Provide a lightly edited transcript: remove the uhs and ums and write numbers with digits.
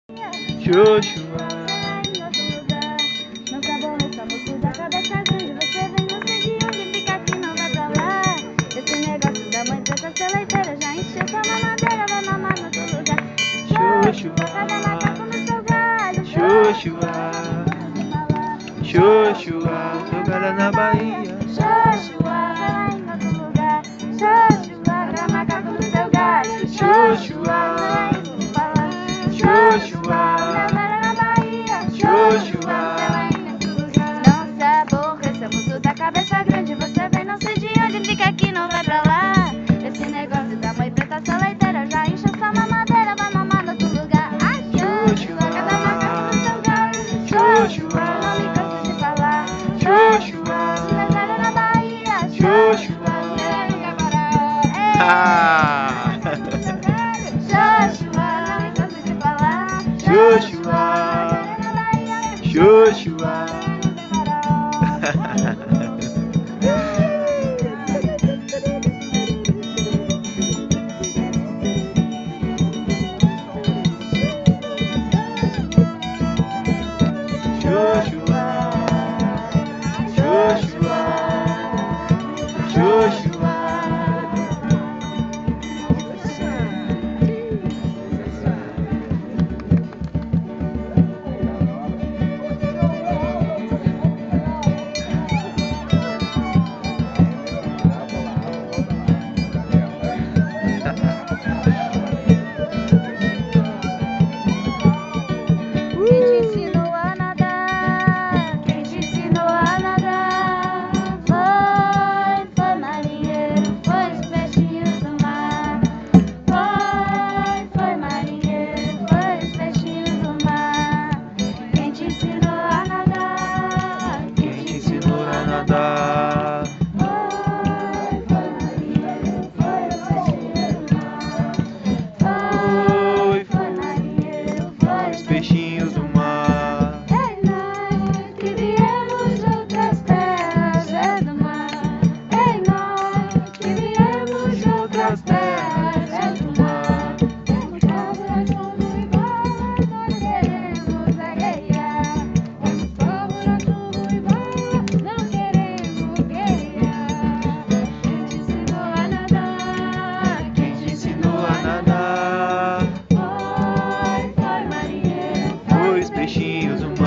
Joshua. Não tá bom essa moça da cabeça grande. Você vem, não sei de onde fica aqui, não vai pra lá. Esse negócio da mãe preta seleiteira já encheu sua mamadeira, vai mamar no outro lugar. Joshua. Cada macaco no seu galho. Joshua. Joshua, teu galho na Bahia. Joshua, vai em outro lugar. Joshua, cada macaco no seu galho. Joshua. Joshua. Joshua. Não se aborreça, moço da cabeça grande. Você vem, não sei de onde fica aqui, não vai pra lá. Esse negócio da mãe preta seleiteira já encheu sua mamadeira, vai mamar no outro lugar. Ai, Joshua, cada macaco no seu galho. Joshua, não me canso de falar. Joshua. Levaram na Bahia. Joshua. Ah! Joshua, não me canso de falar. Joshua. Joshua. Peixinhos do mar. Ei, nós que viemos de outras terras é do mar. Ei, nós que viemos de outras terras é do mar. Temos pólvora, tudo igual, nós queremos é guerrear. Temos pólvora, tudo igual, não queremos guerrear. Quem te ensinou a nadar? Quem te ensinou a nadar? Foi marinheiro. Os peixinhos do mar.